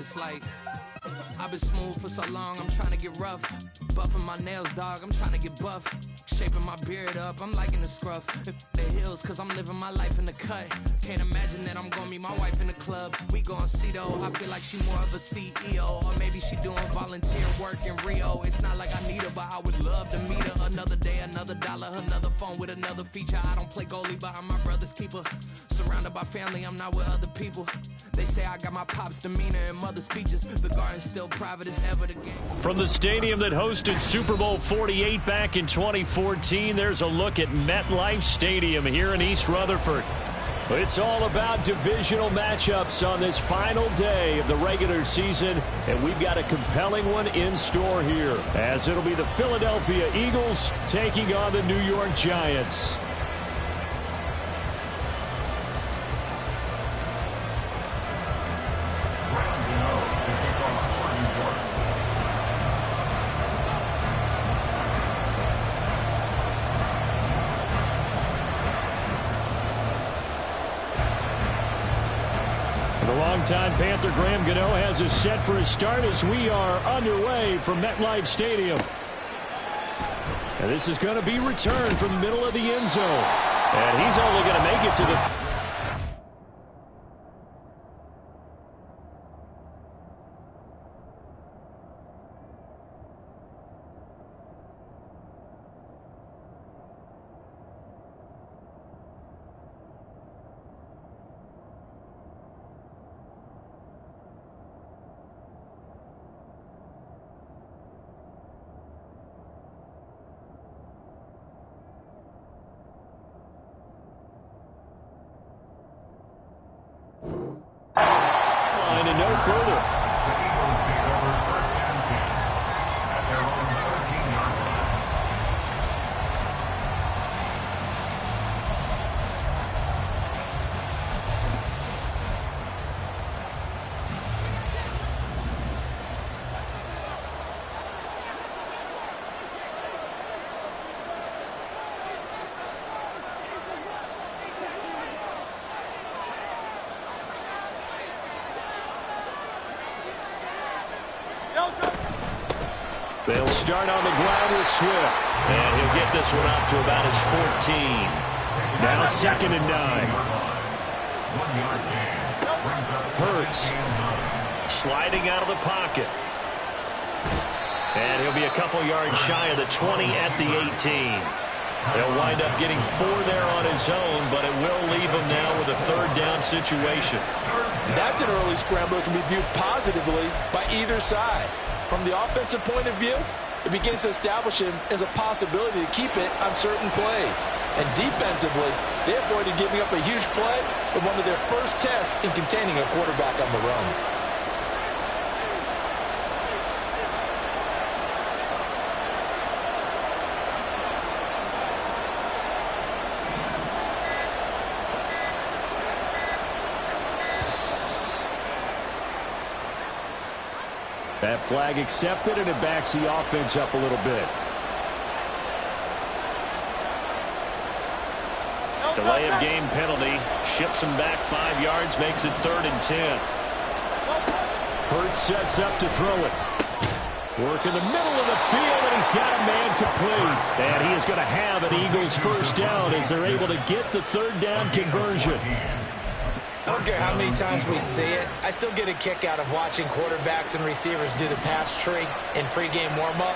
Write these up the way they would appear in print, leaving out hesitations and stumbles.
it's like I've been smooth for so long, I'm trying to get rough. Buffing my nails, dog, I'm trying to get buff. Shaping my beard up, I'm liking the scruff. The hills, cause I'm living my life in the cut. Can't imagine that I'm gonna meet my wife in the club. We gon' see though, I feel like she more of a CEO. Or maybe she doing volunteer work in Rio. It's not like I need her, but I would love to meet her. Another day, another dollar, another phone with another feature. I don't play goalie, but I'm my brother's keeper. Surrounded by family, I'm not with other people. They say I got my pop's demeanor and mother's features. The garden's still private as ever the game. From the stadium that hosted Super Bowl 48 back in 2014, there's a look at MetLife Stadium here in East Rutherford. It's all about divisional matchups on this final day of the regular season, and we've got a compelling one in store here, as it'll be the Philadelphia Eagles taking on the New York Giants. Longtime Panther Graham Gano has us set for a start as we are underway from MetLife Stadium. And this is going to be returned from the middle of the end zone. And he's only going to make it to the... and no further. The Eagles take over first and 10 at their own 13-yard line. They'll start on the ground with Swift. And he'll get this one up to about his 14. Now 2nd and 9. 1-yard gain. Hurts sliding out of the pocket. And he'll be a couple yards shy of the 20 at the 18. He'll wind up getting 4 there on his own, but it will leave him now with a 3rd down situation. That's an early scramble that can be viewed positively by either side. From the offensive point of view, it begins to establish him as a possibility to keep it on certain plays. And defensively, they avoided giving up a huge play with one of their first tests in containing a quarterback on the run. That flag accepted, and it backs the offense up a little bit. Delay of game penalty. Ships him back 5 yards, makes it 3rd and 10. Hurts sets up to throw it. Work in the middle of the field, and he's got a man complete. And he is going to have an Eagles 1st down as they're able to get the 3rd down conversion. I don't care how many times we see it. I still get a kick out of watching quarterbacks and receivers do the pass tree in pregame warm-up.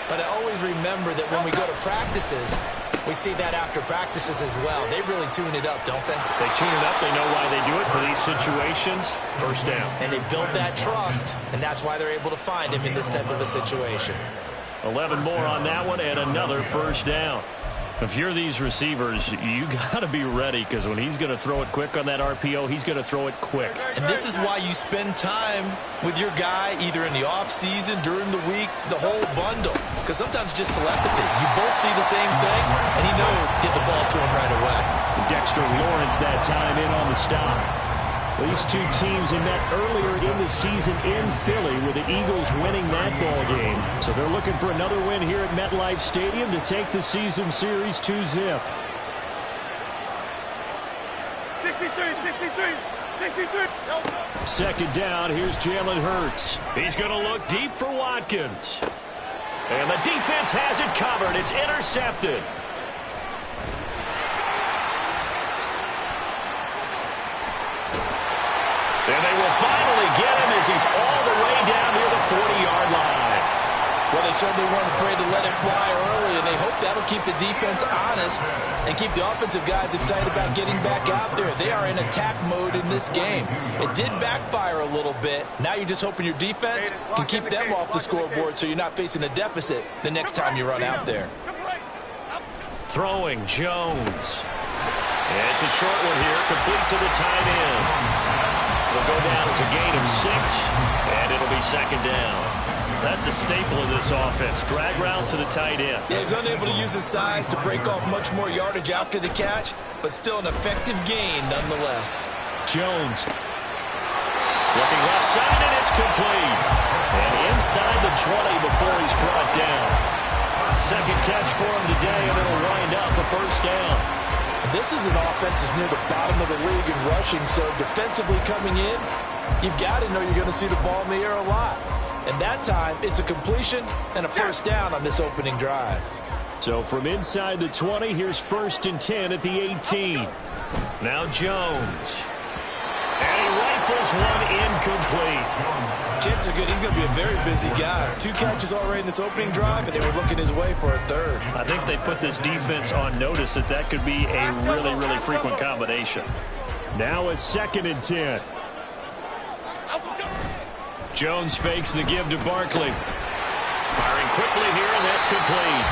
But I always remember that when we go to practices, we see that after practices as well. They really tune it up, don't they? They tune it up. They know why they do it for these situations. 1st down. And they build that trust, and that's why they're able to find him in this type of a situation. 11 more on that one and another 1st down. If you're these receivers, you got to be ready, because when he's going to throw it quick on that RPO, he's going to throw it quick. And this is why you spend time with your guy either in the offseason, during the week, the whole bundle. Because sometimes just telepathy. You both see the same thing, and he knows get the ball to him right away. Dexter Lawrence that time in on the stop. These two teams had met earlier in the season in Philly with the Eagles winning that ball game. So they're looking for another win here at MetLife Stadium to take the season series 2-zip. 63. Second down, here's Jalen Hurts. He's going to look deep for Watkins. And the defense has it covered. It's intercepted. And they will finally get him as he's all the way down near the 40-yard line. Well, they certainly weren't afraid to let him fly early, and they hope that'll keep the defense honest and keep the offensive guys excited about getting back out there. They are in attack mode in this game. It did backfire a little bit. Now you're just hoping your defense can keep them off the scoreboard so you're not facing a deficit the next time you run out there. Throwing Jones. And it's a short one here, complete to the tight end. It'll go down as a gain of 6, and it'll be second down. That's a staple of this offense. Drag route to the tight end. Yeah, he's unable to use his size to break off much more yardage after the catch, but still an effective gain nonetheless. Jones. Looking left side, and it's complete. And inside the 20 before he's brought down. Second catch for him today, and it'll wind up a first down. This is an offense that's near the bottom of the league in rushing, so defensively coming in, you've got to know you're going to see the ball in the air a lot. And that time, it's a completion and a first down on this opening drive. So from inside the 20, here's 1st and 10 at the 18. Now Jones. And he rifles one incomplete. Chances are good he's going to be a very busy guy. 2 catches already in this opening drive, and they were looking his way for a third. I think they put this defense on notice that could be a really, really frequent combination. Now a 2nd and 10. Jones fakes the give to Barkley. Firing quickly here, and that's complete.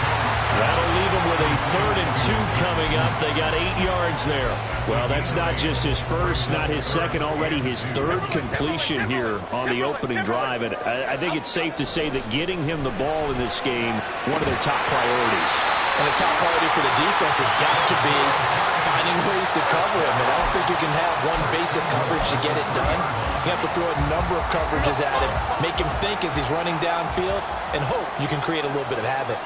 That'll leave him with a 3rd and 2 coming up. They got 8 yards there. Well, that's not just his first, not his second, already his 3rd completion here on the opening drive. And I think it's safe to say that getting him the ball in this game, one of their top priorities. And the top priority for the defense has got to be finding ways to cover him. And I don't think you can have one basic coverage to get it done. You have to throw a number of coverages at him, make him think as he's running downfield, and hope you can create a little bit of havoc.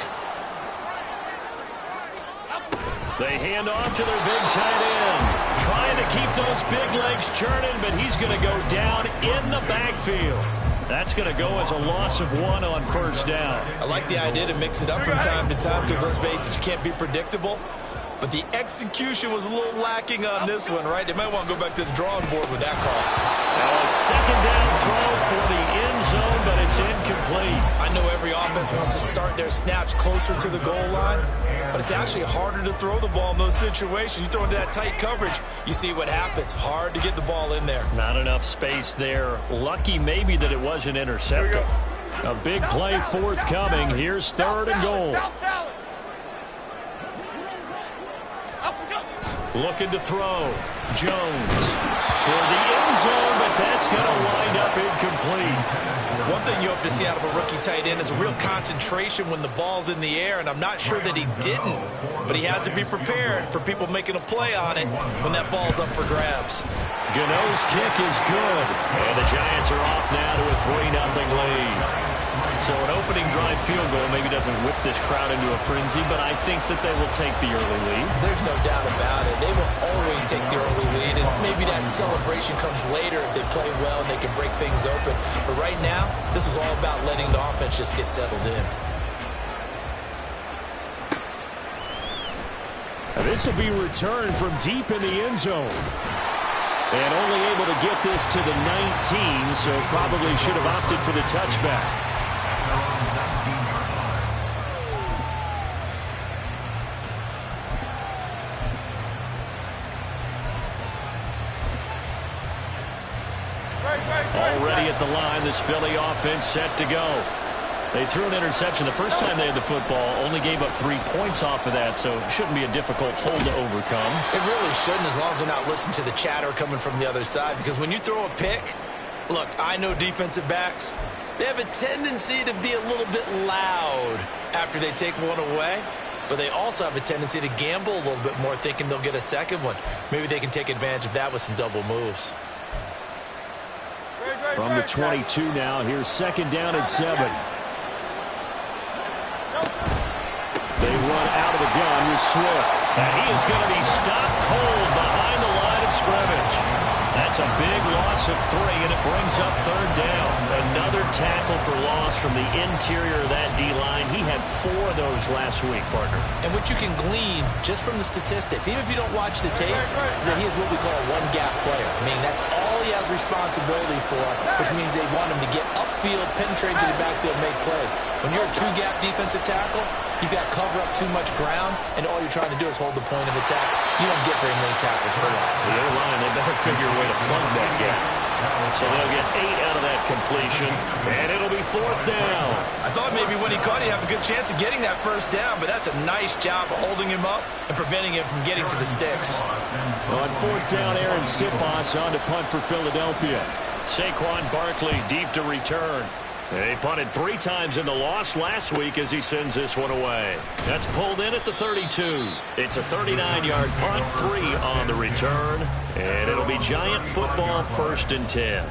They hand off to their big tight end. Trying to keep those big legs churning, but he's going to go down in the backfield. That's going to go as a loss of 1 on first down. I like the idea to mix it up from time to time because, let's face it, you can't be predictable. But the execution was a little lacking on this one, right? They might want to go back to the drawing board with that call. Now a 2nd down throw for the end zone, but it's incomplete. I know every offense wants to start their snaps closer to the goal line, but it's actually harder to throw the ball in those situations. You throw into that tight coverage, you see what happens. Hard to get the ball in there. Not enough space there. Lucky maybe that it wasn't intercepted. A big play forthcoming. Here's 3rd and goal. Looking to throw. Jones toward the end zone, but that's going to wind up incomplete. One thing you hope to see out of a rookie tight end is a real concentration when the ball's in the air, and I'm not sure that he didn't, but he has to be prepared for people making a play on it when that ball's up for grabs. Gano's kick is good, and the Giants are off now to a 3-0 lead. So an opening drive field goal maybe doesn't whip this crowd into a frenzy, but I think that they will take the early lead. There's no doubt about it. They will always take the early lead, and maybe that celebration comes later if they play well and they can break things open. But right now, this is all about letting the offense just get settled in. This will be returned from deep in the end zone. And only able to get this to the 19, so probably should have opted for the touchback. Already at the line, this Philly offense set to go. They threw an interception the first time they had the football, only gave up 3 points off of that, so it shouldn't be a difficult hole to overcome. It really shouldn't, as long as they're not listening to the chatter coming from the other side, because when you throw a pick, look, I know defensive backs, they have a tendency to be a little bit loud after they take one away, but they also have a tendency to gamble a little bit more, thinking they'll get a second one. Maybe they can take advantage of that with some double moves. From the 22 now, here's 2nd down and 7. They run out of the gun with Swift. And he is going to be stopped cold behind the line of scrimmage. That's a big loss of 3, and it brings up third down. Another tackle for loss from the interior of that D-line. He had 4 of those last week, partner. And what you can glean just from the statistics, even if you don't watch the tape, is that he is what we call a one-gap player. I mean, that's all he has responsibility for, which means they want him to get upfield, penetrate to the backfield, make plays. When you're a two-gap defensive tackle, you've got to cover up too much ground, and all you're trying to do is hold the point of attack. You don't get very many tackles for loss. The O-line, they better figure a way to plug that gap. So they'll get 8 out of that completion, and it'll be 4th down. I thought maybe when he caught, he'd have a good chance of getting that first down, but that's a nice job of holding him up and preventing him from getting to the sticks. On 4th down, Aaron Siposs on to punt for Philadelphia. Saquon Barkley deep to return. He punted 3 times in the loss last week as he sends this one away. That's pulled in at the 32. It's a 39-yard punt, 3 on the return. And it'll be Giant football, 1st and 10.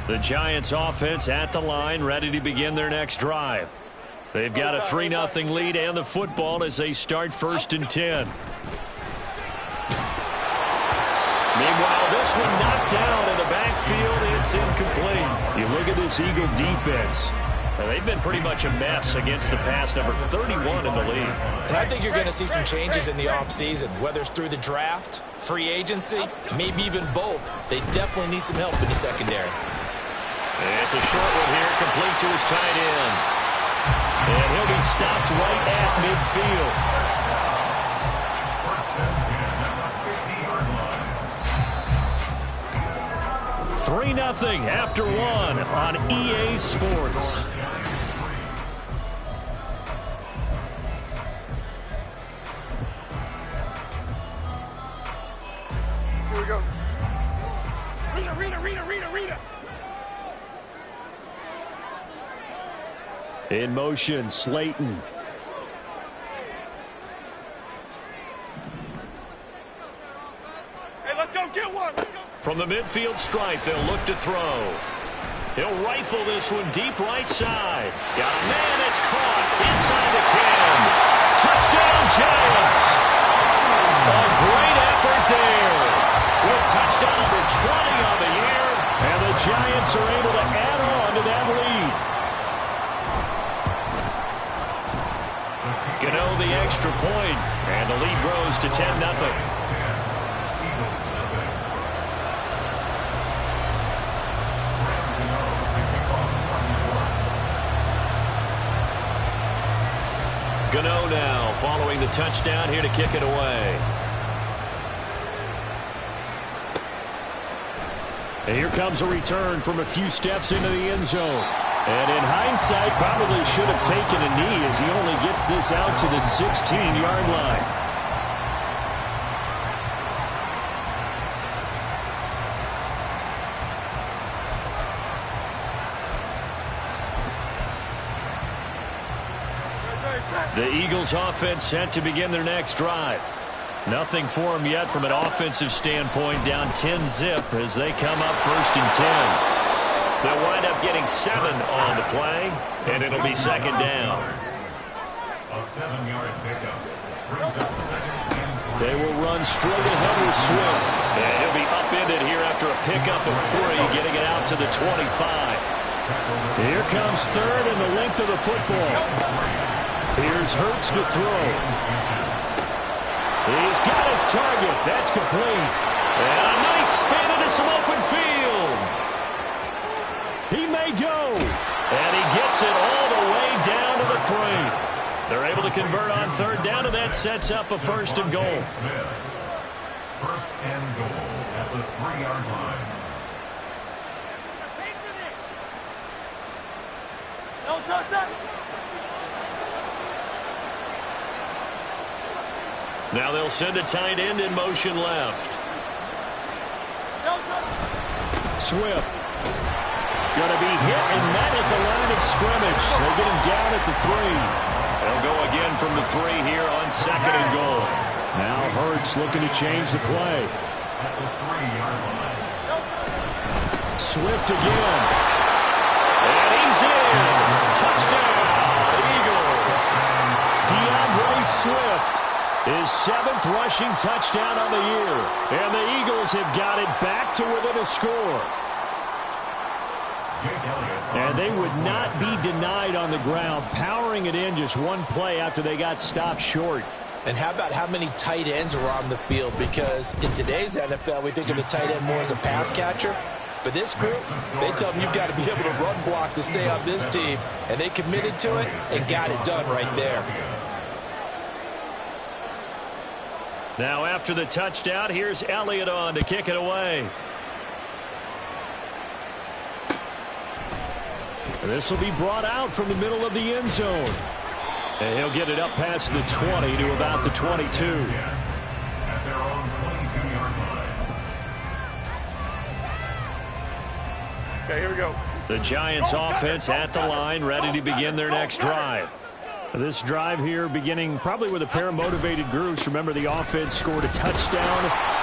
The Giants offense at the line, ready to begin their next drive. They've got a 3-0 lead and the football as they start 1st and 10. Meanwhile, this one knocked down in the backfield. It's incomplete. You look at this Eagle defense. They've been pretty much a mess against the pass, number 31 in the league. And I think you're going to see some changes in the offseason, whether it's through the draft, free agency, maybe even both. They definitely need some help in the secondary. It's a short one here, complete to his tight end. And he'll be stopped right at midfield. 3-0 after 1 on EA Sports. Here we go. Rita. In motion, Slayton. Hey, let's go get one. Let's go. From the midfield stripe, they'll look to throw. He'll rifle this one deep right side. Got a man, it's caught inside the 10. Touchdown, Giants. A great effort there. With touchdown number 20 on the year, and the Giants are able to add on to that lead. Gano the extra point, and the lead grows to 10-0. Gano now following the touchdown here to kick it away. And here comes a return from a few steps into the end zone. And in hindsight, probably should have taken a knee as he only gets this out to the 16-yard line. The Eagles offense set to begin their next drive. Nothing for them yet from an offensive standpoint, down 10-zip as they come up 1st and 10. They'll wind up getting 7 on the play, and it'll be 2nd down. A 7-yard pickup. Brings up 2nd and 3. They will run straight ahead with Swift. And he'll be upended here after a pickup of 3, getting it out to the 25. Here comes 3rd and the length of the football. Here's Hurts to throw. He's got his target. That's complete. And a nice spin into some open field. He may go. And he gets it all the way down to the 3. They're able to convert on 3rd down, and that sets up a 1st and goal. 1st and goal at the 3-yard line. No touch. Now they'll send a tight end in motion left. Swift. Going to be hit and met at the line of scrimmage. They'll get him down at the 3. They'll go again from the 3 here on 2nd and goal. Now Hurts looking to change the play. At the 3-yard line. Swift again. And he's in. Touchdown, Eagles. DeAndre Swift, his 7th rushing touchdown on the year. And the Eagles have got it back to within a score. And they would not be denied on the ground, powering it in just one play after they got stopped short. And how about how many tight ends are on the field? Because in today's NFL, we think of the tight end more as a pass catcher. But this group, they tell them you've got to be able to run block to stay on this team. And they committed to it and got it done right there. Now after the touchdown, here's Elliott on to kick it away. This will be brought out from the middle of the end zone. And he'll get it up past the 20 to about the 22. At their own 22-yard line. Okay, here we go. The Giants offense at the line, ready to begin their next drive. This drive here beginning probably with a pair of motivated groups. Remember, the offense scored a touchdown.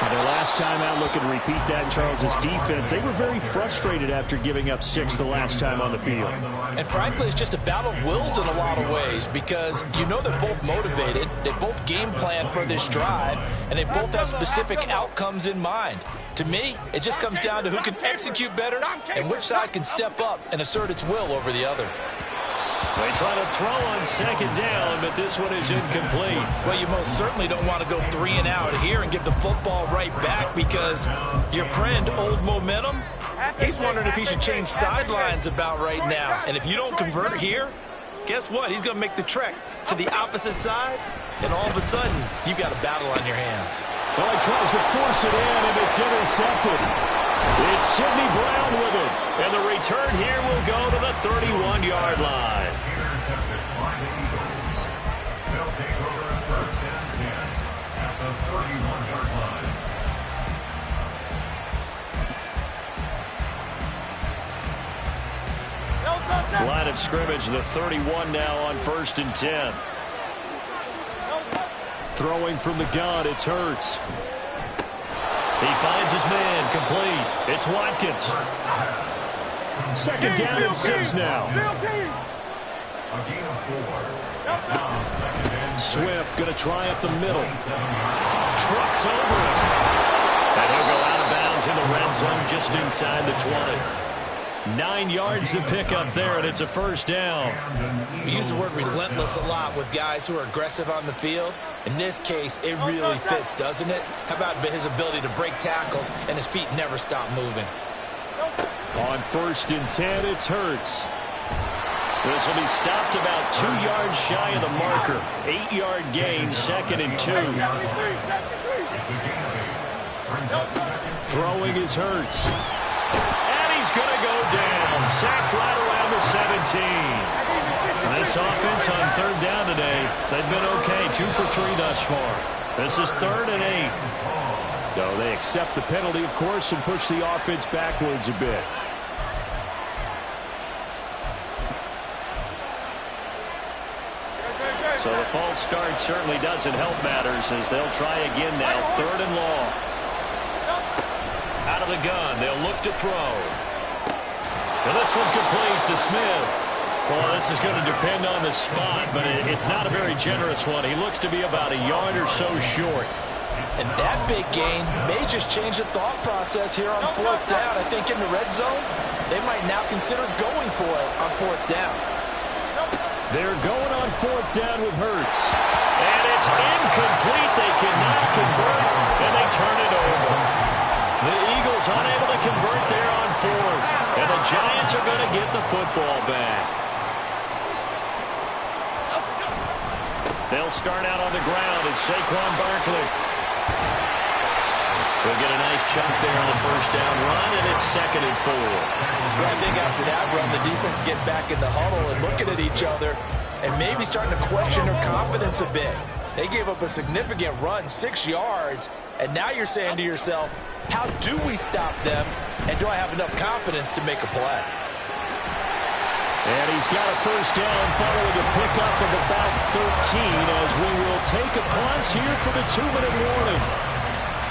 Their last time out, looking to repeat that in Charles' defense. They were very frustrated after giving up 6 the last time on the field. And frankly, it's just a battle of wills in a lot of ways because you know they're both motivated, they both game plan for this drive, and they both have specific outcomes in mind. To me, it just comes down to who can execute better and which side can step up and assert its will over the other. They try to throw on second down, but this one is incomplete. Well, you most certainly don't want to go 3 and out here and give the football right back because your friend, Old Momentum, he's wondering if he should change sidelines about right now. And if you don't convert here, guess what? He's going to make the trek to the opposite side, and all of a sudden, you've got a battle on your hands. Well, he tries to force it in, and it's intercepted. It's Sidney Brown with it. And the return here will go to the 31-yard line. Intercepted by the Eagles. They'll take over first and 10 at the 31-yard line. Line of scrimmage, the 31 now on first and 10. Throwing from the gun, it's Hurts. He finds his man, complete. It's Watkins. Second down and 6 now. A gain of 4. It's now second and Swift going to try up the middle. Trucks over him. And he'll go out of bounds in the red zone just inside the 20. 9 yards to pick up there, and it's a first down. We use the word relentless a lot with guys who are aggressive on the field. In this case, it really fits, doesn't it? How about his ability to break tackles and his feet never stop moving? On first and 10, it's Hurts. This will be stopped about 2 yards shy of the marker. 8-yard gain, second and 2. Throwing is Hurts. And he's going to go down. Sacked right around the 17. This offense on third down today, they've been okay. 2 for 3 thus far. This is 3rd and 8. So they accept the penalty, of course, and push the offense backwards a bit. So the false start certainly doesn't help matters as they'll try again now. 3rd and long. Out of the gun, they'll look to throw. And this one complete to Smith. Well, this is going to depend on the spot, but it's not a very generous one. He looks to be about a yard or so short. And that big gain may just change the thought process here on 4th down. I think in the red zone, they might now consider going for it on 4th down. They're going on 4th down with Hurts. And it's incomplete. They cannot convert, and they turn it over. The Eagles unable to convert there on 4th. And the Giants are going to get the football back. They'll start out on the ground. It's Saquon Barkley. They'll get a nice chunk there on the first down run, and it's 2nd and 4. Well, I think after that run, the defense get back in the huddle and looking at each other and maybe starting to question their confidence a bit. They gave up a significant run, 6 yards, and now you're saying to yourself, how do we stop them, and do I have enough confidence to make a play? And he's got a first down following a pickup of about 13 as we will take a pause here for the 2-minute warning.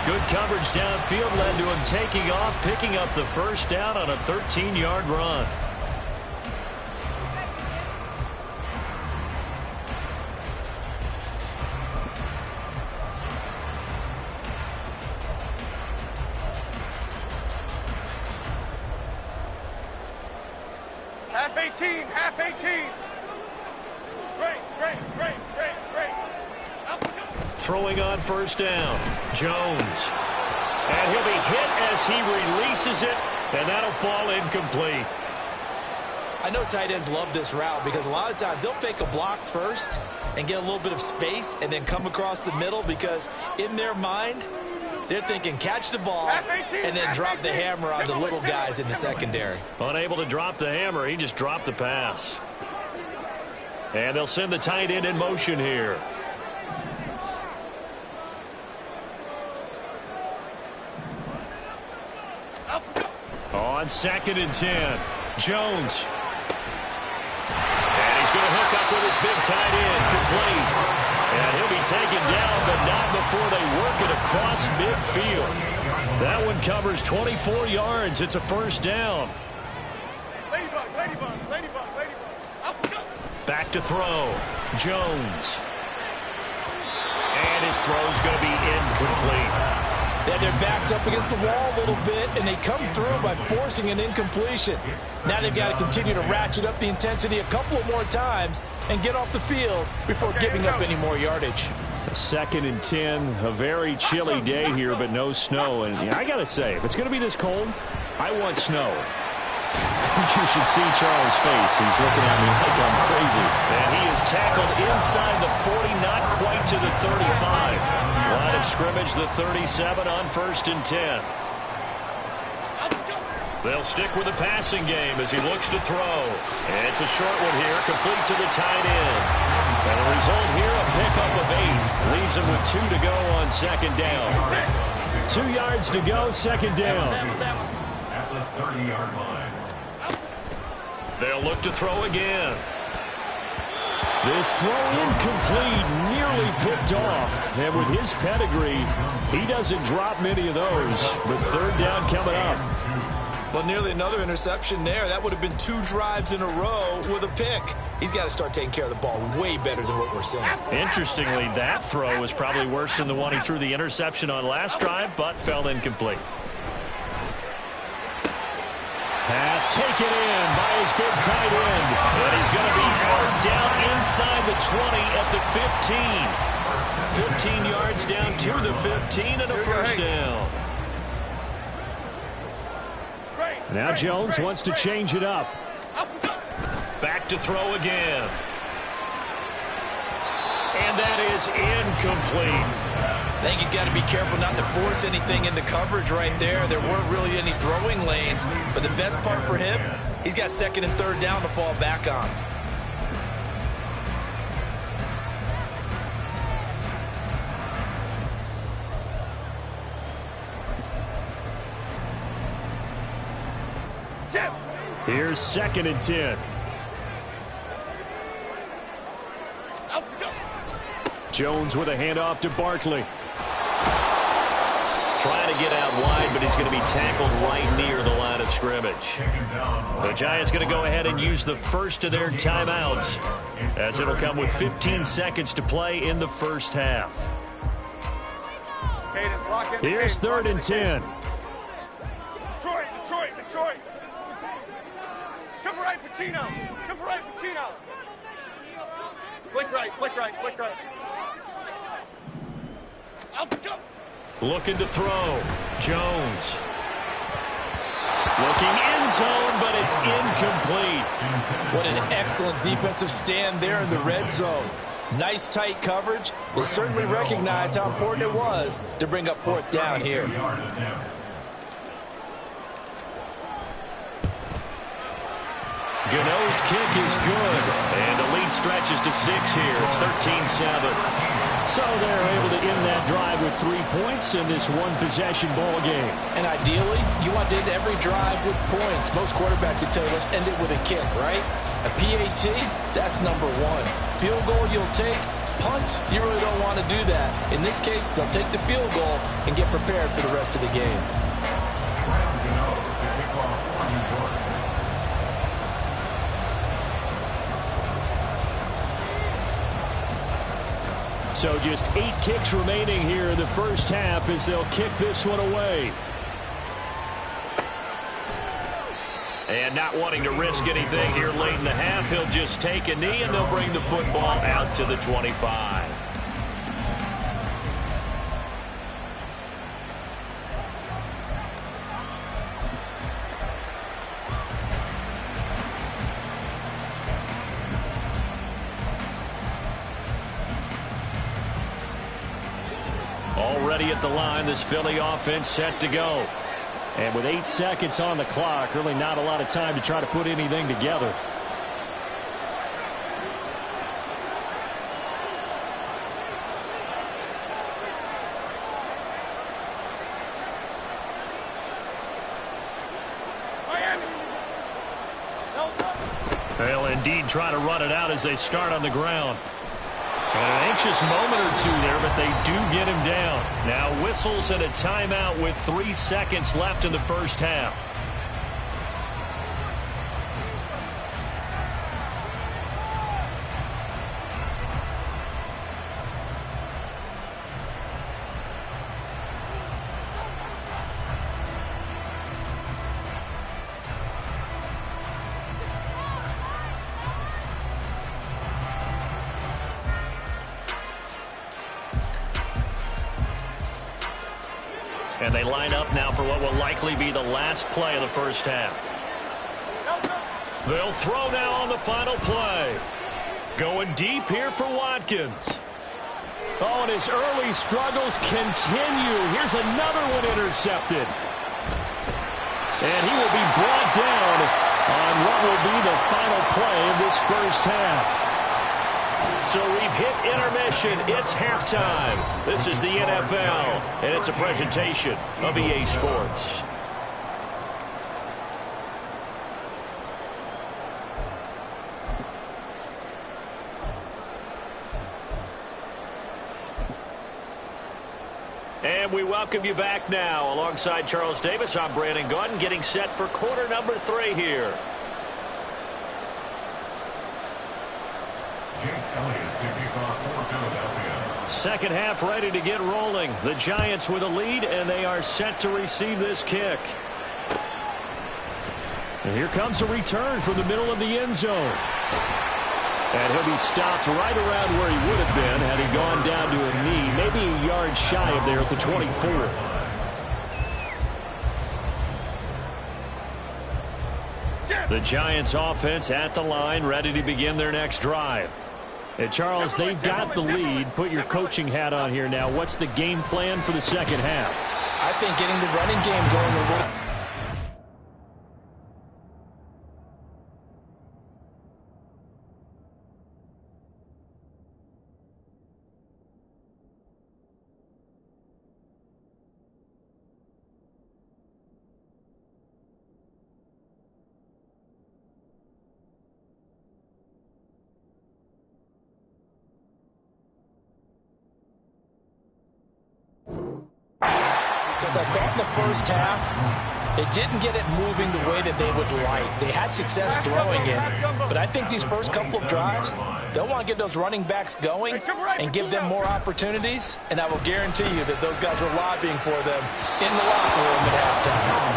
Good coverage downfield led to him taking off, picking up the first down on a 13-yard run. Half 18, half 18. Great. Throwing on first down, Jones. And he'll be hit as he releases it, and that'll fall incomplete. I know tight ends love this route because a lot of times they'll fake a block first and get a little bit of space and then come across the middle because in their mind, they're thinking catch the ball and then drop the hammer on the little guys in the secondary. Unable to drop the hammer, he just dropped the pass. And they'll send the tight end in motion here. On 2nd and 10, Jones. And he's going to hook up with his big tight end, complete. And he'll be taken down, but not before they work it across midfield. That one covers 24 yards. It's a first down. Ladybug. Back to throw. Jones. And his throw's going to be incomplete. They had their backs up against the wall a little bit, and they come through by forcing an incompletion. Now they've got to continue to ratchet up the intensity a couple of more times and get off the field before giving up any more yardage. 2nd and 10, a very chilly day here, but no snow. And I got to say, if it's going to be this cold, I want snow. You should see Charles' face. He's looking at me like I'm crazy. And he is tackled inside the 40, not quite to the 35. Line of scrimmage, the 37 on 1st and 10. They'll stick with the passing game as he looks to throw. And it's a short one here, complete to the tight end. And the result here, a pickup of 8. Leaves him with 2 to go on 2nd down. 2 yards to go, 2nd down. At the 30-yard line. They'll look to throw again. This throw incomplete, nearly picked off. And with his pedigree, he doesn't drop many of those. But 3rd down coming up. Well, nearly another interception there. That would have been 2 drives in a row with a pick. He's got to start taking care of the ball way better than what we're seeing. Interestingly, that throw was probably worse than the one he threw the interception on last drive, but fell incomplete. Pass taken in by his big tight end. And he's going to be marked down inside the 20 at the 15. 15 yards down to the 15 and a first down. Now Jones wants to change it up. Back to throw again. And that is incomplete. I think he's got to be careful not to force anything into coverage right there. There weren't really any throwing lanes, but the best part for him, he's got 2nd and 3rd down to fall back on. Here's 2nd and 10. Jones with a handoff to Barkley. Trying to get out wide, but he's going to be tackled right near the line of scrimmage. The Giants going to go ahead and use the first of their timeouts, as it'll come with 15 seconds to play in the first half. Here's 3rd and 10. Detroit. Jump right, Patino. Flick right. Looking to throw. Jones. Looking end zone, but it's incomplete. What an excellent defensive stand there in the red zone. Nice tight coverage. They certainly recognized how important it was to bring up 4th down here. Gano's kick is good. And the lead stretches to 6 here. It's 13-7. So they're able to end that drive with 3 points in this one-possession ball game. And ideally, you want to end every drive with points. Most quarterbacks would tell you, let's end it with a kick, right? A PAT, that's number 1. Field goal you'll take, punts, you really don't want to do that. In this case, they'll take the field goal and get prepared for the rest of the game. So just 8 ticks remaining here in the first half as they'll kick this one away. And not wanting to risk anything here late in the half, he'll just take a knee and they'll bring the football out to the 25. Already at the line, this Philly offense set to go. And with 8 seconds on the clock, really not a lot of time to try to put anything together. They'll indeed try to run it out as they start on the ground. And an anxious moment or two there, but they do get him down. Now whistles and a timeout with 3 seconds left in the first half. And they line up now for what will likely be the last play of the first half. They'll throw now on the final play. Going deep here for Watkins. Oh, and his early struggles continue. Here's another one intercepted. And he will be brought down on what will be the final play of this first half. So we've hit intermission. It's halftime. This is the NFL, and it's a presentation of EA Sports. And we welcome you back now. Alongside Charles Davis, I'm Brandon Gaudin, getting set for quarter number 3 here. Second half ready to get rolling. The Giants with a lead, and they are set to receive this kick. And here comes a return from the middle of the end zone. And he'll be stopped right around where he would have been had he gone down to a knee, maybe a yard shy of there at the 24. The Giants offense at the line, ready to begin their next drive. And Charles, they've got the lead. Put your coaching hat on here now. What's the game plan for the second half? I think getting the running game going a little. Because I thought in the first half, it didn't get it moving the way that they would like. They had success throwing it, but I think these first couple of drives, they'll want to get those running backs going and give them more opportunities, and I will guarantee you that those guys were lobbying for them in the locker room at halftime.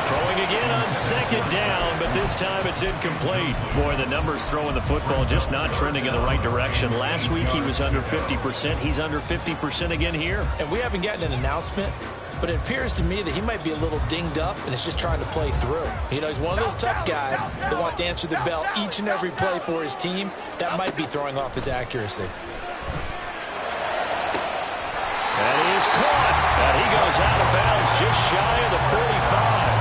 Throwing again on second down, but this time it's incomplete. Boy, the numbers throwing the football just not trending in the right direction. Last week he was under 50%. He's under 50% again here. And we haven't gotten an announcement, but it appears to me that he might be a little dinged up and is just trying to play through. You know, he's one of those tough guys that wants to answer the bell each and every play for his team. That might be throwing off his accuracy. And he is caught. And he goes out of bounds just shy of the 45.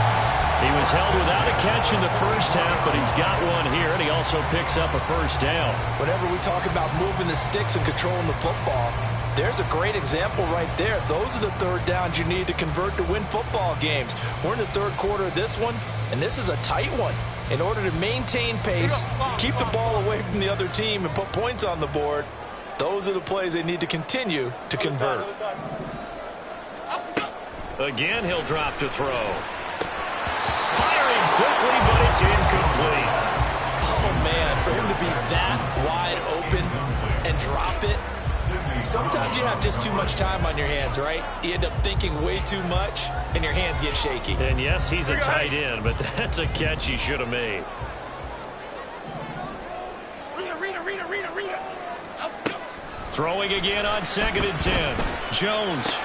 He was held without a catch in the first half, but he's got one here, and he also picks up a first down. Whenever we talk about moving the sticks and controlling the football, there's a great example right there. Those are the third downs you need to convert to win football games. We're in the third quarter of this one, and this is a tight one. In order to maintain pace, keep the ball away from the other team, and put points on the board, Those are the plays they need to continue to convert. Again, he'll drop to throw. Firing quickly, but it's incomplete. Oh, man, for him to be that wide open and drop it, sometimes you have just too much time on your hands, right? You end up thinking way too much, and your hands get shaky. And yes, he's a tight end, but that's a catch he should have made. Throwing again on 2nd and 10. Jones.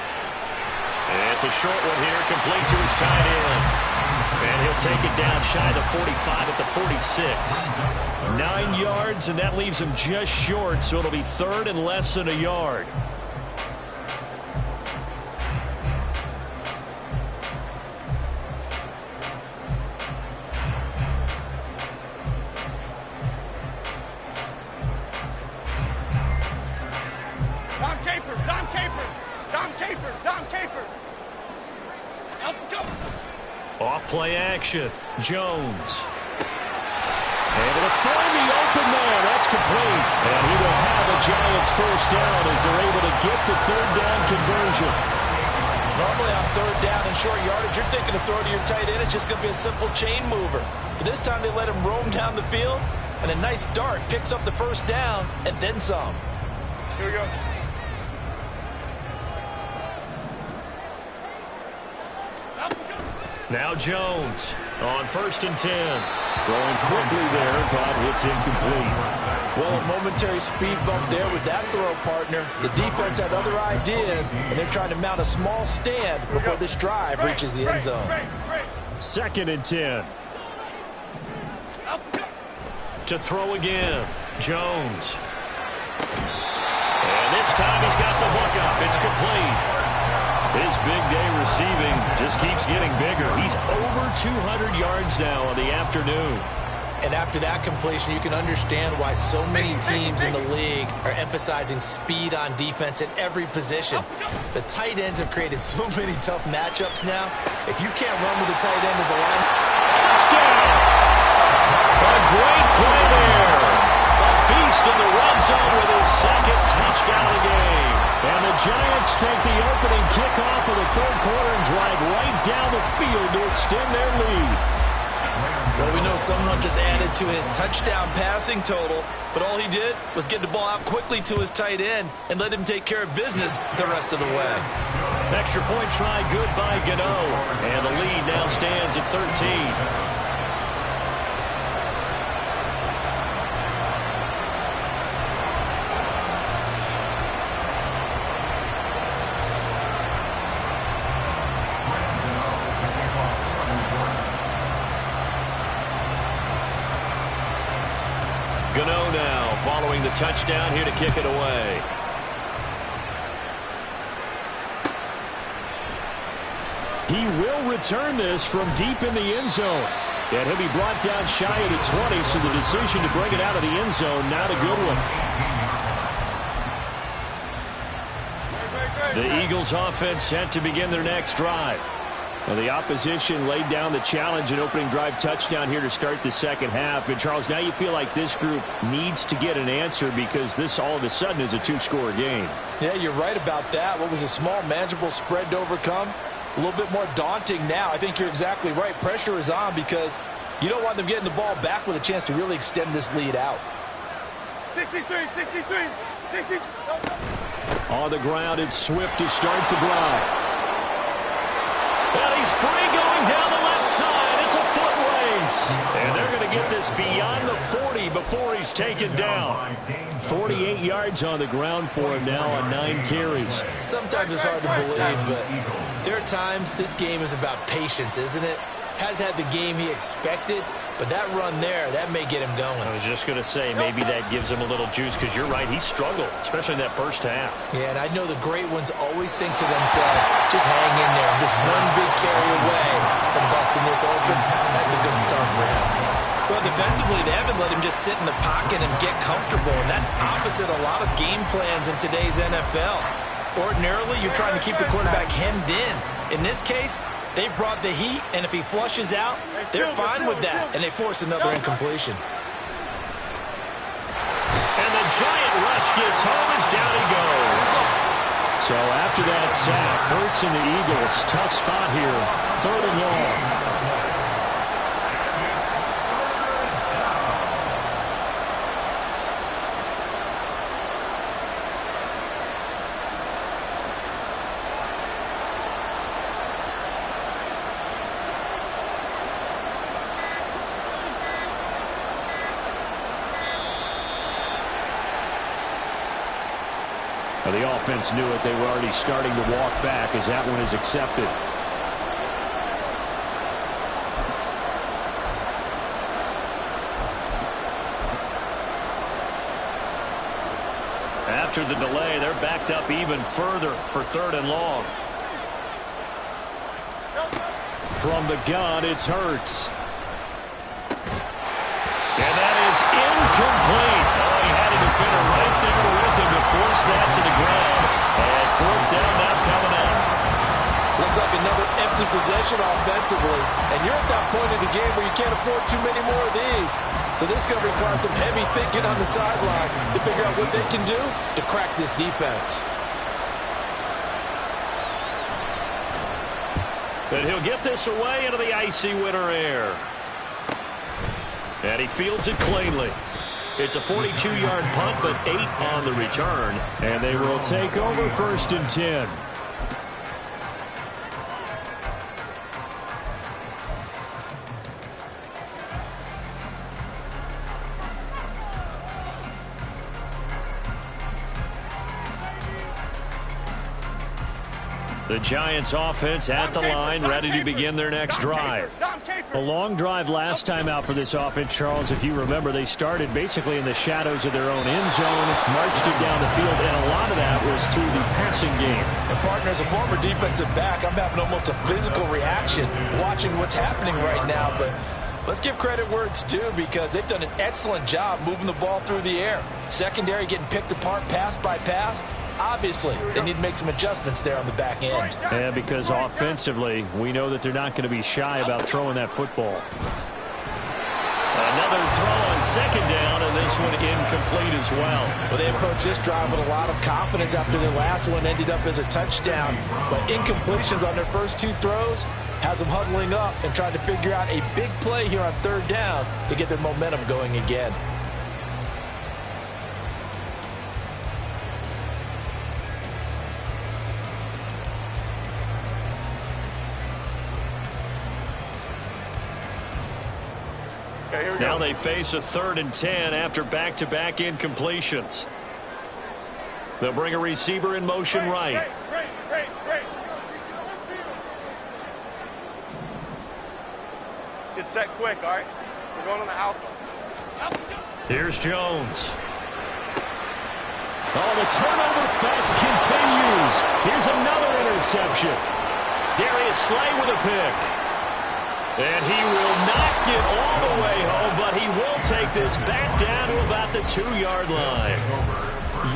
It's a short one here, complete to his tight end. And he'll take it down shy of the 45 at the 46. 9 yards, and that leaves him just short, so it'll be 3rd and less than a yard. Off play action. Jones. Able to find the open man. That's complete. And he will have the Giants first down as they're able to get the 3rd down conversion. Normally on 3rd down and short yardage, you're thinking to throw to your tight end. It's just going to be a simple chain mover. But this time they let him roam down the field, and a nice dart picks up the first down and then some. Here we go. Now Jones on 1st and 10. Throwing quickly there, but it's incomplete. Well, a momentary speed bump there with that throw, partner. The defense had other ideas, and they're trying to mount a small stand before this drive reaches the end zone. 2nd and 10. To throw again. Jones. And this time he's got the hook up. It's complete. His big day receiving just keeps getting bigger. He's over 200 yards now on the afternoon. And after that completion, you can understand why so many teams in the league are emphasizing speed on defense at every position. The tight ends have created so many tough matchups now. If you can't run with the tight end as a line, touchdown! A great play there. A beast in the red zone with his 2nd touchdown of the game. And the Giants take the opening kickoff of the 3rd quarter and drive right down the field to extend their lead. Well, we know someone just added to his touchdown passing total, but all he did was get the ball out quickly to his tight end and let him take care of business the rest of the way. Extra point try good by Gano. And the lead now stands at 13. Gano now following the touchdown here to kick it away. He will return this from deep in the end zone. And he'll be brought down shy of the 20, so the decision to bring it out of the end zone, not a good one. The Eagles offense set to begin their next drive. Well, the opposition laid down the challenge and opening drive touchdown here to start the 2nd half. And, Charles, now you feel like this group needs to get an answer because this all of a sudden is a 2-score game. Yeah, you're right about that. What was a small, manageable spread to overcome? A little bit more daunting now. I think you're exactly right. Pressure is on because you don't want them getting the ball back with a chance to really extend this lead out. 63. On the ground, it's Swift to start the drive. And he's free going down the left side. It's a foot race. And they're going to get this beyond the 40 before he's taken down. 48 yards on the ground for him now on 9 carries. Sometimes it's hard to believe, but there are times this game is about patience, isn't it? Has had the game he expected, but that run there, that may get him going. I was just going to say, maybe that gives him a little juice because you're right, he struggled, especially in that first half. Yeah, and I know the great ones always think to themselves, just hang in there. Just one big carry away from busting this open. That's a good start for him. Well, defensively, they haven't let him just sit in the pocket and get comfortable, and that's opposite a lot of game plans in today's NFL. Ordinarily, you're trying to keep the quarterback hemmed in. In this case, they brought the heat, and if he flushes out, they're fine with that, and they force another incompletion. And the giant rush gets home as down he goes. So after that sack, Hurts and the Eagles, tough spot here, 3rd and long. The offense knew it. They were already starting to walk back as that one is accepted. After the delay, they're backed up even further for 3rd and long. From the gun, it's Hurts. And that is incomplete. Oh, he had a defender right there with him to force that to the ground. And 4th down now coming up. Looks like another empty possession offensively. And you're at that point in the game where you can't afford too many more of these. So this is going to require some heavy thinking on the sideline to figure out what they can do to crack this defense. But he'll get this away into the icy winter air. And he fields it cleanly. It's a 42-yard punt, but 8 on the return. And they will take over 1st and 10. The Giants offense at the line, ready to begin their next drive. A long drive last time out for this offense, Charles. If you remember, they started basically in the shadows of their own end zone, marched it down the field, and a lot of that was through the passing game. And partner, as a former defensive back, I'm having almost a physical reaction watching what's happening right now. But let's give credit where it's due, because they've done an excellent job moving the ball through the air. Secondary getting picked apart pass by pass. Obviously, they need to make some adjustments there on the back end. Yeah, because offensively, we know that they're not going to be shy about throwing that football. Another throw on 2nd down, and this one incomplete as well. Well, they approached this drive with a lot of confidence after their last one ended up as a touchdown. But incompletions on their first 2 throws has them huddling up and trying to figure out a big play here on 3rd down to get their momentum going again. Now they face a 3rd and 10 after back-to-back incompletions. They'll bring a receiver in motion right. Get set quick, all right? We're going on the alpha. Here's Jones. Oh, the turnover fest continues. Here's another interception. Darius Slay with a pick. And he will not get all the way home, but he will take this back down to about the 2-yard line.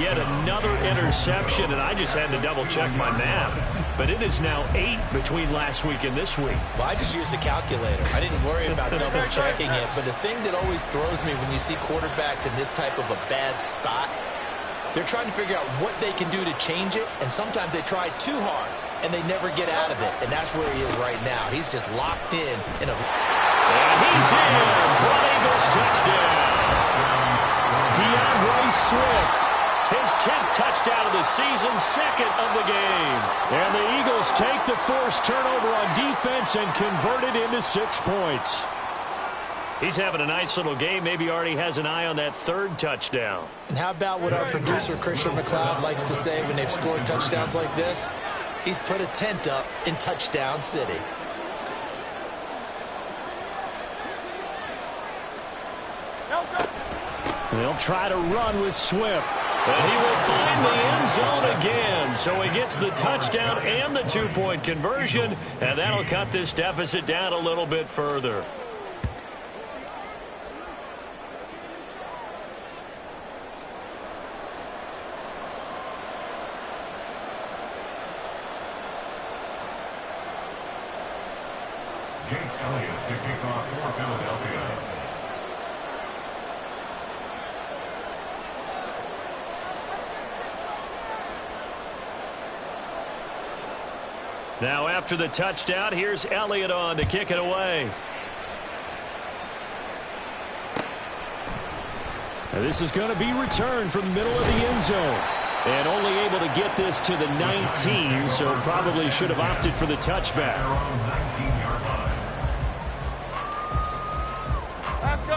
Yet another interception, and I just had to double-check my math. But it is now 8 between last week and this week. Well, I just used a calculator. I didn't worry about double-checking it. But the thing that always throws me when you see quarterbacks in this type of a bad spot, they're trying to figure out what they can do to change it, and sometimes they try too hard. And they never get out of it. And that's where he is right now. He's just locked in a... And he's in for an Eagles touchdown. DeAndre Swift, his 10th touchdown of the season, 2nd of the game. And the Eagles take the forced turnover on defense and convert it into 6 points. He's having a nice little game. Maybe already has an eye on that 3rd touchdown. And how about what our producer, Christian McLeod, likes to say when they've scored touchdowns like this? He's put a tent up in Touchdown City. They'll try to run with Swift. And he will find the end zone again. So he gets the touchdown and the 2-point conversion. And that'll cut this deficit down a little bit further. Jake Elliott to kick off for Philadelphia. Now after the touchdown, here's Elliott on to kick it away. And this is going to be returned from the middle of the end zone. And only able to get this to the 19, so probably should have opted for the touchback.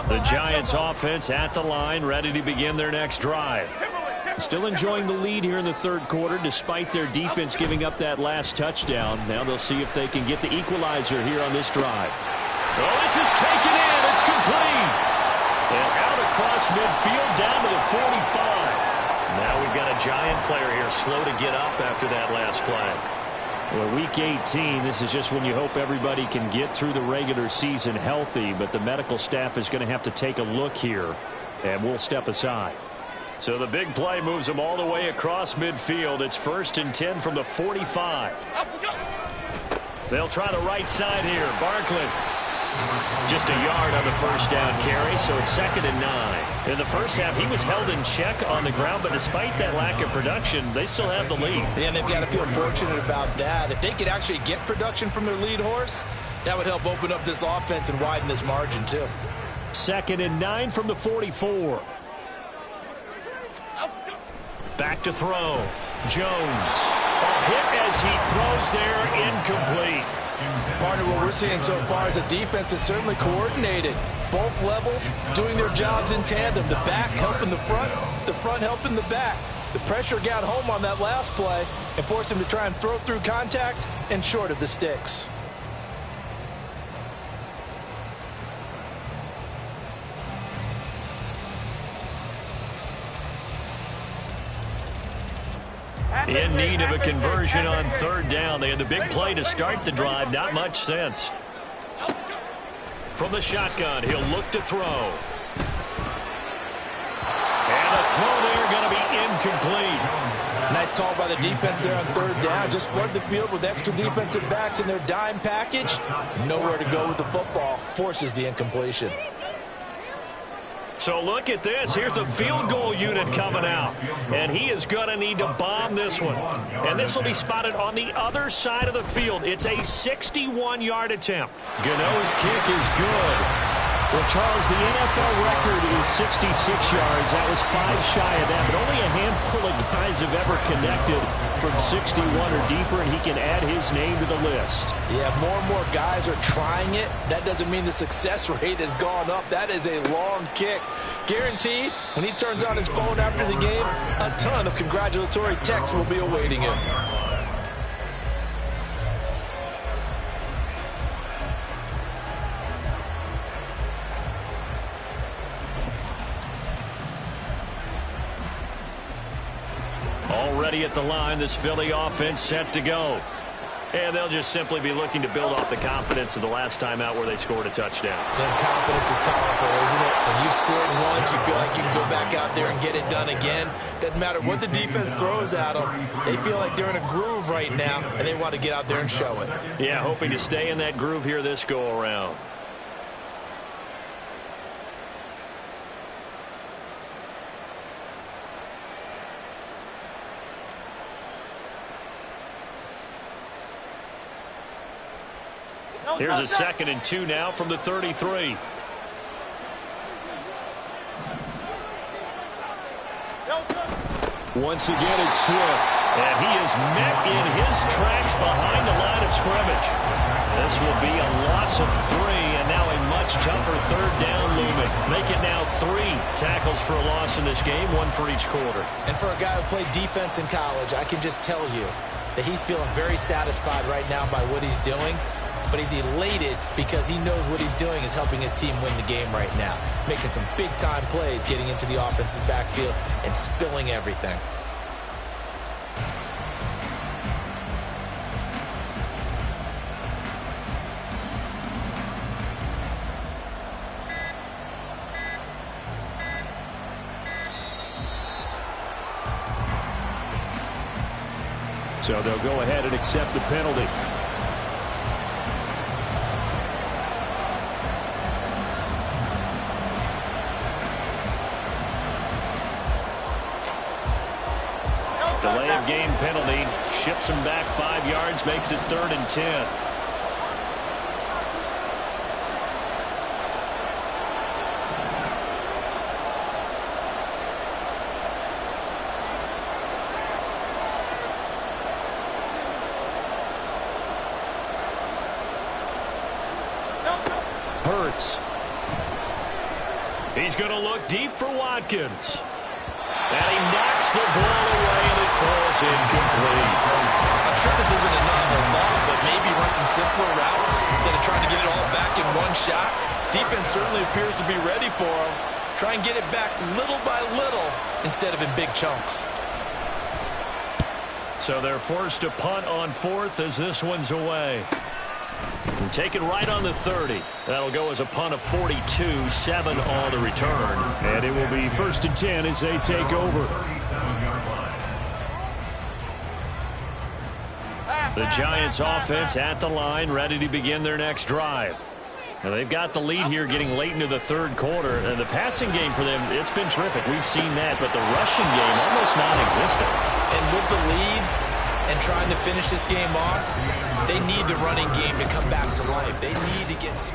The Giants offense at the line, ready to begin their next drive. Still enjoying the lead here in the third quarter, despite their defense giving up that last touchdown. Now they'll see if they can get the equalizer here on this drive. Oh, this is taken in. It's complete. And out across midfield down to the 45. Now we've got a Giant player here slow to get up after that last play. Well, week 18, this is just when you hope everybody can get through the regular season healthy, but the medical staff is going to have to take a look here, and we'll step aside. So the big play moves them all the way across midfield. It's 1st and 10 from the 45. They'll try the right side here. Barkley. Just a yard on the first down carry, so it's 2nd and 9. In the first half, he was held in check on the ground, but despite that lack of production, they still have the lead. Yeah, and they've got to feel fortunate about that. If they could actually get production from their lead horse, that would help open up this offense and widen this margin, too. 2nd and 9 from the 44. Back to throw. Jones. A hit as he throws there, incomplete. Partner, what we're seeing so far is a defense that's certainly coordinated. Both levels doing their jobs in tandem. The back helping the front helping the back. The pressure got home on that last play and forced him to try and throw through contact and short of the sticks. In need of a conversion on 3rd down. They had the big play to start the drive. Not much sense. From the shotgun, he'll look to throw. And the throw there going to be incomplete. Nice call by the defense there on 3rd down. Just flood the field with extra defensive backs in their dime package. Nowhere to go with the football. Forces the incompletion. So look at this. Here's the field goal unit coming out. And he is going to need to bomb this one. And this will be spotted on the other side of the field. It's a 61-yard attempt. Gano's kick is good. Well, Charles, the NFL record is 66 yards. That was 5 shy of that. But only a handful of guys have ever connected from 61 or deeper, and he can add his name to the list. Yeah, more and more guys are trying it. That doesn't mean the success rate has gone up. That is a long kick. Guaranteed, when he turns on his phone after the game, a ton of congratulatory texts will be awaiting him. Already at the line, this Philly offense set to go. And they'll just simply be looking to build off the confidence of the last time out where they scored a touchdown. And confidence is powerful, isn't it? When you've scored once, you feel like you can go back out there and get it done again. Doesn't matter what the defense throws at them. They feel like they're in a groove right now, and they want to get out there and show it. Yeah, hoping to stay in that groove here this go-around. Here's a 2nd and 2 now from the 33. Once again, it's Swift. And he is met in his tracks behind the line of scrimmage. This will be a loss of 3, and now a much tougher 3rd down looming. Make it now 3 tackles for a loss in this game, 1 for each quarter. And for a guy who played defense in college, I can just tell you that he's feeling very satisfied right now by what he's doing. But he's elated because he knows what he's doing is helping his team win the game right now. Making some big-time plays, getting into the offense's backfield, and spilling everything. So they'll go ahead and accept the penalty. Delay of game penalty ships him back 5 yards, makes it 3rd and 10. Hurts. He's going to look deep for Watkins. And he knocks the ball away, and it falls incomplete. I'm sure this isn't a novel thought, but maybe run some simpler routes instead of trying to get it all back in one shot. Defense certainly appears to be ready for him. Try and get it back little by little instead of in big chunks. So they're forced to punt on 4th as this one's away. And take it right on the 30. That'll go as a punt of 42, 7 on the return. And it will be 1st and 10 as they take over. The Giants offense at the line, ready to begin their next drive. Now they've got the lead here getting late into the 3rd quarter. And the passing game for them, it's been terrific. We've seen that, but the rushing game almost non-existent. And with the lead and trying to finish this game off, they need the running game to come back to life. They need to get...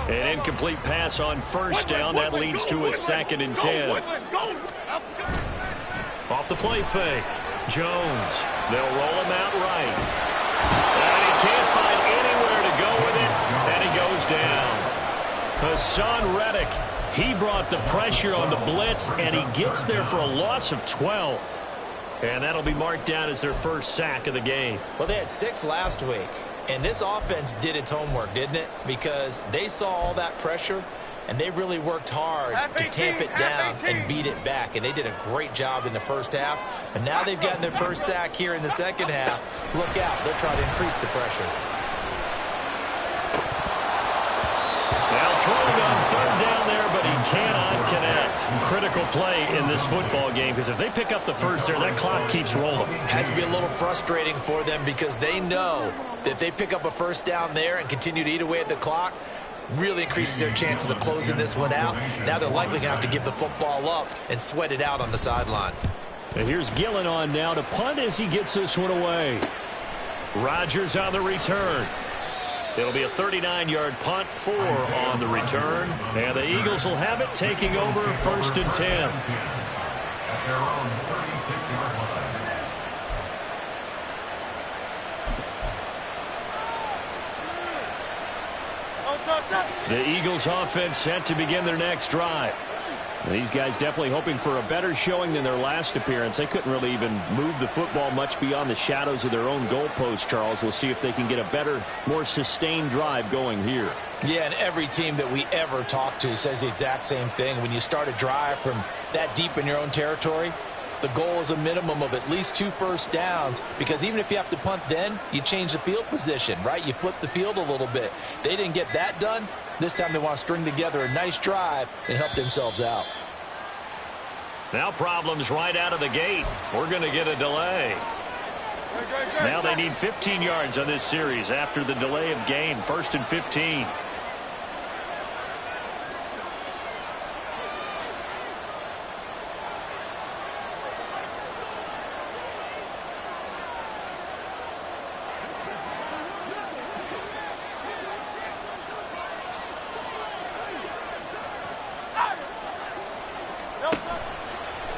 An incomplete pass on 1st down. That leads to a 2nd and 10. Off the play fake. Jones. They'll roll him out right. And he can't find anywhere to go with it. And he goes down. Hassan Reddick. He brought the pressure on the blitz, and he gets there for a loss of 12. And that'll be marked down as their first sack of the game. Well, they had 6 last week, and this offense did its homework, didn't it? Because they saw all that pressure, and they really worked hard to tamp it down and beat it back. And they did a great job in the first half. But now they've gotten their first sack here in the second half. Look out. They'll try to increase the pressure. Now throwing on 3rd down there, but he cannot connect. Critical play in this football game, because if they pick up the first there, that clock keeps rolling. Has to be a little frustrating for them because they know that if they pick up a first down there and continue to eat away at the clock, really increases their chances of closing this one out. Now they're likely going to have to give the football up and sweat it out on the sideline. And here's Gillen on now to punt as he gets this one away. Rodgers on the return. It'll be a 39-yard punt, 4 on the return. And the Eagles will have it, taking over 1st and 10. At their own 36-yard line. The Eagles offense set to begin their next drive. These guys definitely hoping for a better showing than their last appearance. They couldn't really even move the football much beyond the shadows of their own goalpost, Charles. We'll see if they can get a better, more sustained drive going here. Yeah, and every team that we ever talk to says the exact same thing. When you start a drive from that deep in your own territory, the goal is a minimum of at least 2 first downs, because even if you have to punt then, you change the field position, right? You flip the field a little bit. They didn't get that done. This time they want to string together a nice drive and help themselves out. Now problems right out of the gate. We're going to get a delay. Now they need 15 yards on this series after the delay of game. 1st and 15.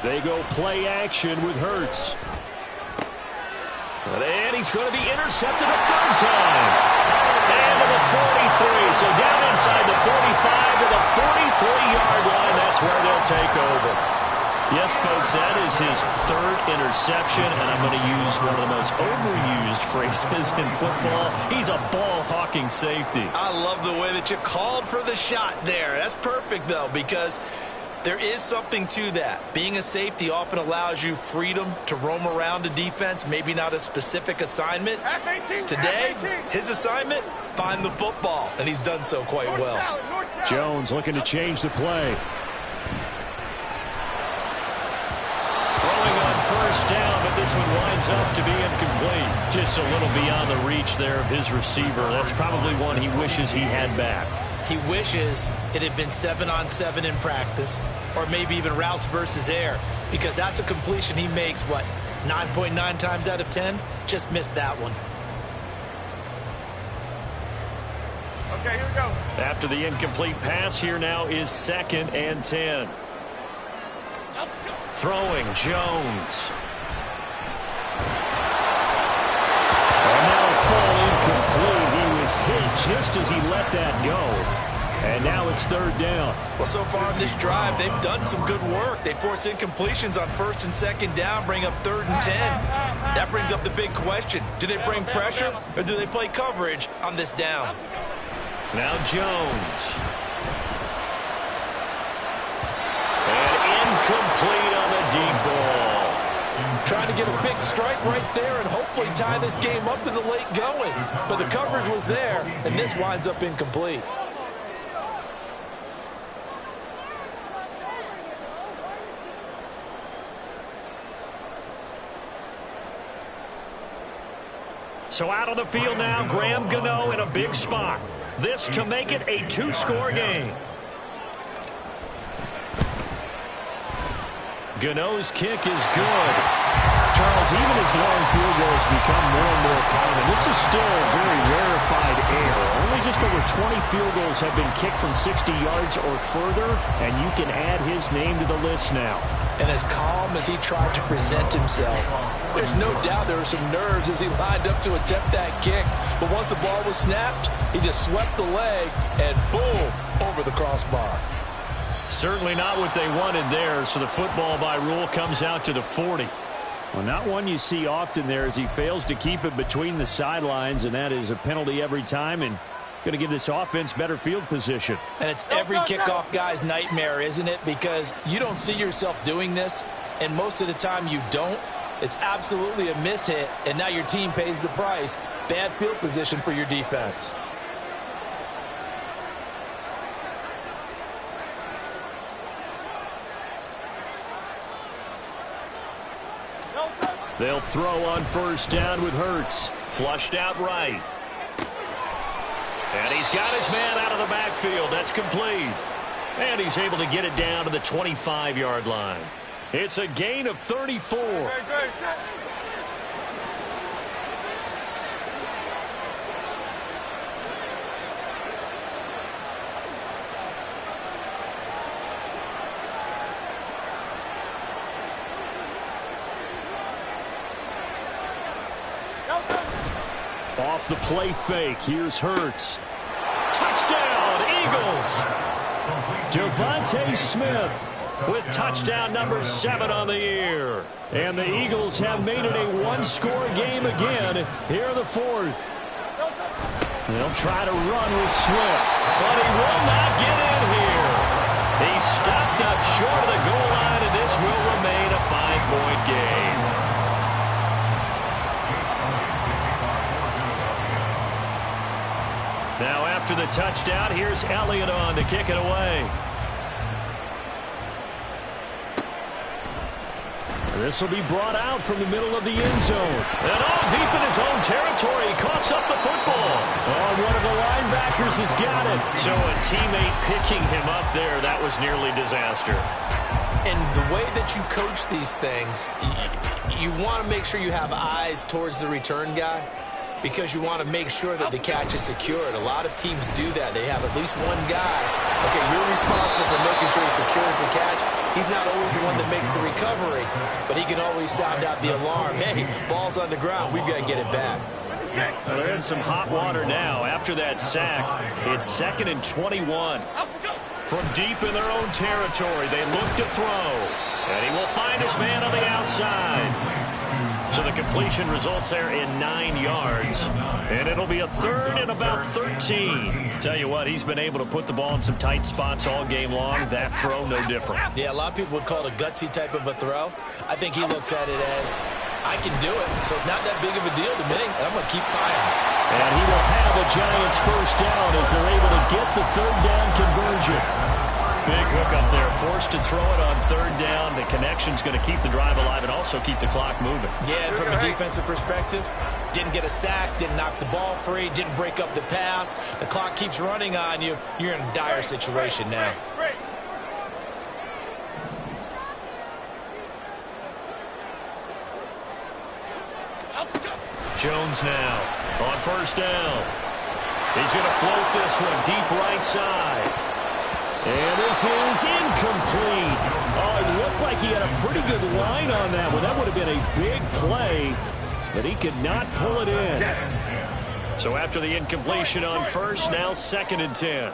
They go play action with Hurts. And he's going to be intercepted a 3rd time. And to the 43. So down inside the 45 to the 43-yard line. That's where they'll take over. Yes, folks, that is his 3rd interception. And I'm going to use one of the most overused phrases in football. He's a ball-hawking safety. I love the way that you called for the shot there. That's perfect, though, because there is something to that. Being a safety often allows you freedom to roam around a defense, maybe not a specific assignment. Today, his assignment, find the football, and he's done so quite well. Jones looking to change the play. Throwing on 1st down, but this one winds up to be incomplete. Just a little beyond the reach there of his receiver. That's probably one he wishes he had back. He wishes it had been 7-on-7 in practice, or maybe even routes versus air, because that's a completion he makes, 9.9 times out of 10? Just missed that one. Okay, here we go. After the incomplete pass, here now is 2nd and 10. Throwing, Jones. And now a fall incomplete. He was hit just as he let that go. And now it's 3rd down. Well, so far in this drive, they've done some good work. They force incompletions on 1st and 2nd down, bring up 3rd and 10. That brings up the big question. Do they bring pressure, or do they play coverage on this down? Now Jones. And incomplete on the deep ball. Trying to get a big strike right there and hopefully tie this game up in the late going. But the coverage was there, and this winds up incomplete. So out on the field now, Graham Gano in a big spot. This to make it a 2-score game. Gano's kick is good. Charles, even as long field goals become more and more common, this is still a very rarefied air. Only just over 20 field goals have been kicked from 60 yards or further, and you can add his name to the list now. And as calm as he tried to present himself, there's no doubt there were some nerves as he lined up to attempt that kick. But once the ball was snapped, he just swept the leg and boom, over the crossbar. Certainly not what they wanted there, so the football by rule comes out to the 40. Well, not one you see often there as he fails to keep it between the sidelines, and that is a penalty every time and going to give this offense better field position. And it's every kickoff guy's nightmare, isn't it? Because you don't see yourself doing this, and most of the time you don't. It's absolutely a mishit, and now your team pays the price. Bad field position for your defense. They'll throw on 1st down with Hurts. Flushed out right. And he's got his man out of the backfield. That's complete. And he's able to get it down to the 25-yard line. It's a gain of 34. Good. Off the play fake, here's Hurts. Touchdown, Eagles! Devontae Smith with touchdown number 7 on the year. And the Eagles have made it a 1-score game again here in the 4th. They'll try to run with Swift, but he will not get in here. He stopped up short of the goal line, and this will remain a 5-point game. Now after the touchdown, here's Elliott on to kick it away. This will be brought out from the middle of the end zone. And all deep in his own territory, he coughs up the football. Oh, one of the linebackers has got it. So a teammate picking him up there, that was nearly disaster. And the way that you coach these things, you want to make sure you have eyes towards the return guy, because you want to make sure that the catch is secured. A lot of teams do that. They have at least one guy. Okay, you're responsible for making sure he secures the catch. He's not always the one that makes the recovery, but he can always sound out the alarm. Hey, ball's on the ground. We've got to get it back. Well, they're in some hot water now. After that sack, it's 2nd and 21. From deep in their own territory, they look to throw. And he will find his man on the outside. So the completion results there in 9 yards. And it'll be a 3rd and about 13. Tell you what, he's been able to put the ball in some tight spots all game long. That throw, no different. Yeah, a lot of people would call it a gutsy type of a throw. I think he looks at it as, I can do it, so it's not that big of a deal to me, and I'm going to keep firing. And he will have a Giants 1st down as they're able to get the 3rd down conversion. Big hook up there, forced to throw it on third down. The connection's going to keep the drive alive and also keep the clock moving. Yeah, and from a defensive perspective, didn't get a sack, didn't knock the ball free, didn't break up the pass. The clock keeps running on you. You're in a dire situation now. Jones now on first down. He's going to float this one deep right side. And this is incomplete. Oh, it looked like he had a pretty good line on that one. That would have been a big play, but he could not pull it in. So after the incompletion on first, now 2nd and 10.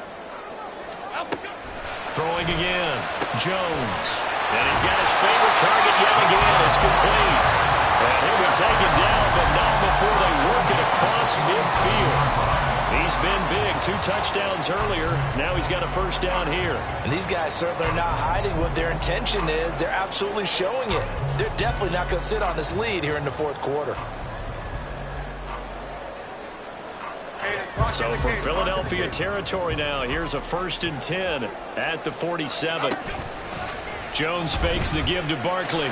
Throwing again, Jones. And he's got his favorite target yet again. It's complete. And he'll be taken down, but not before they work it across midfield. He's been big. 2 touchdowns earlier. Now he's got a first down here. And these guys certainly are not hiding what their intention is. They're absolutely showing it. They're definitely not going to sit on this lead here in the 4th quarter. So from Philadelphia territory now, here's a 1st and 10 at the 47. Jones fakes the give to Barkley.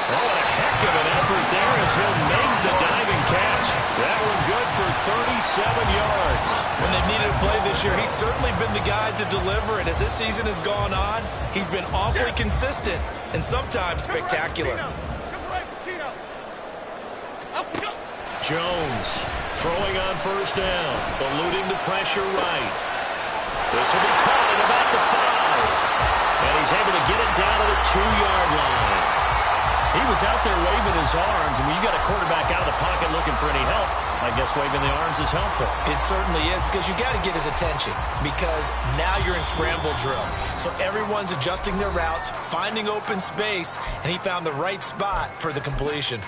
Oh, what a heck of an effort there as he'll make the diving catch. That one good for 37 yards. When they needed a play this year, he's certainly been the guy to deliver it. As this season has gone on, he's been awfully consistent and sometimes spectacular. Jones throwing on first down, eluding the pressure right. This will be caught at about the 5. And he's able to get it down to the 2-yard line. He was out there waving his arms, and when you got a quarterback out of the pocket looking for any help, I guess waving the arms is helpful. It certainly is, because you got to get his attention, because now you're in scramble drill. So everyone's adjusting their routes, finding open space, and he found the right spot for the completion.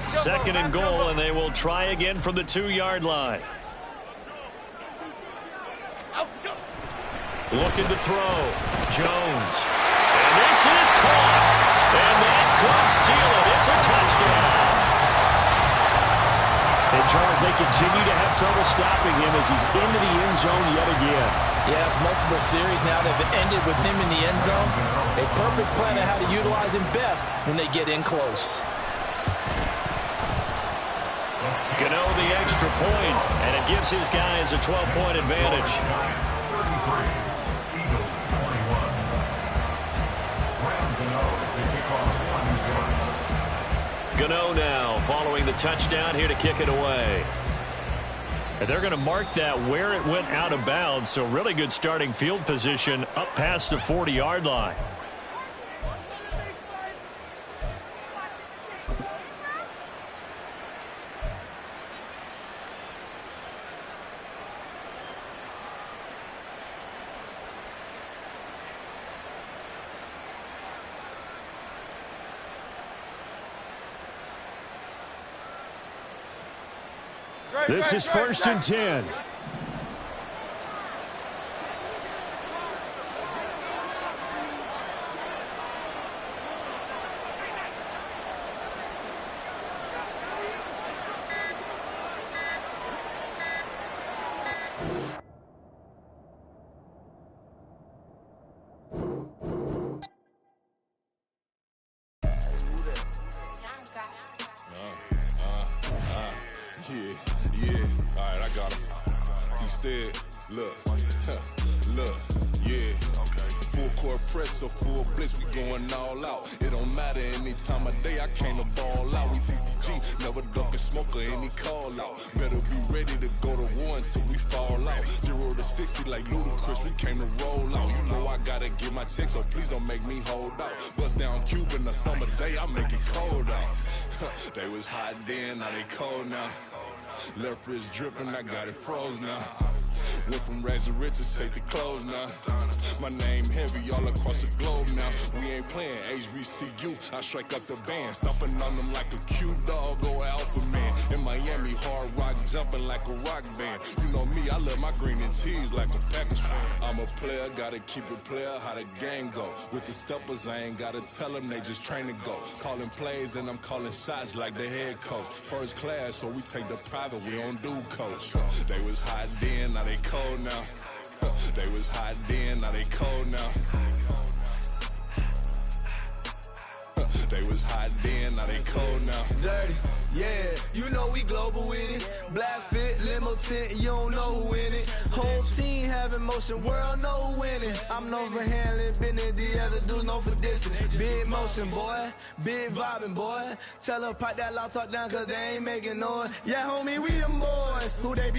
Second and goal, and they will try again from the 2-yard line. Looking to throw. Jones. And this is caught. And that could seal it. It's a touchdown. And, Charles, they continue to have trouble stopping him as he's into the end zone yet again. Yes, multiple series now that have ended with him in the end zone. A perfect plan of how to utilize him best when they get in close. Gano the extra point, and it gives his guys a 12-point advantage. Gano now following the touchdown here to kick it away. And they're going to mark that where it went out of bounds, so really good starting field position up past the 40-yard line. This is 1st and 10. Look, yeah. Full court press or full blitz, we going all out. It don't matter any time of day, I came to ball out. We TCG, never duck a smoker, any call out. Better be ready to go to war until we fall out. 0 to 60 like Ludacris, we came to roll out. You know I gotta get my check, so please don't make me hold out. Bust down Cuban a summer day, I make it cold out. They was hot then, now they cold now. Left wrist dripping, I got it froze now. Went from rags to riches, take the clothes now. My name heavy all across the globe now. We ain't playing HBCU, I strike up the band. Stomping on them like a cute dog or alpha man. In Miami, hard rock jumping like a rock band. You know me, I love my green and cheese like a Packers fan. I'm a player, gotta keep it player, how the game go. With the steppers, I ain't gotta tell them, they just train to go. Calling plays and I'm calling shots like the head coach. First class, so we take the private, we don't do coach. They was hot then, now they cold now. They was hot then, now they cold now. They was hot then, now they cold now. Dirty, yeah, you know we global with it. Black fit, limo tint, you don't know who in it. Whole team having motion, world know who winning. I'm known for handling business, the other dudes known for dissing. Big motion, boy, big vibing, boy. Tell them pipe that loud talk down, cause they ain't making noise. Yeah, homie, we them boys, who they be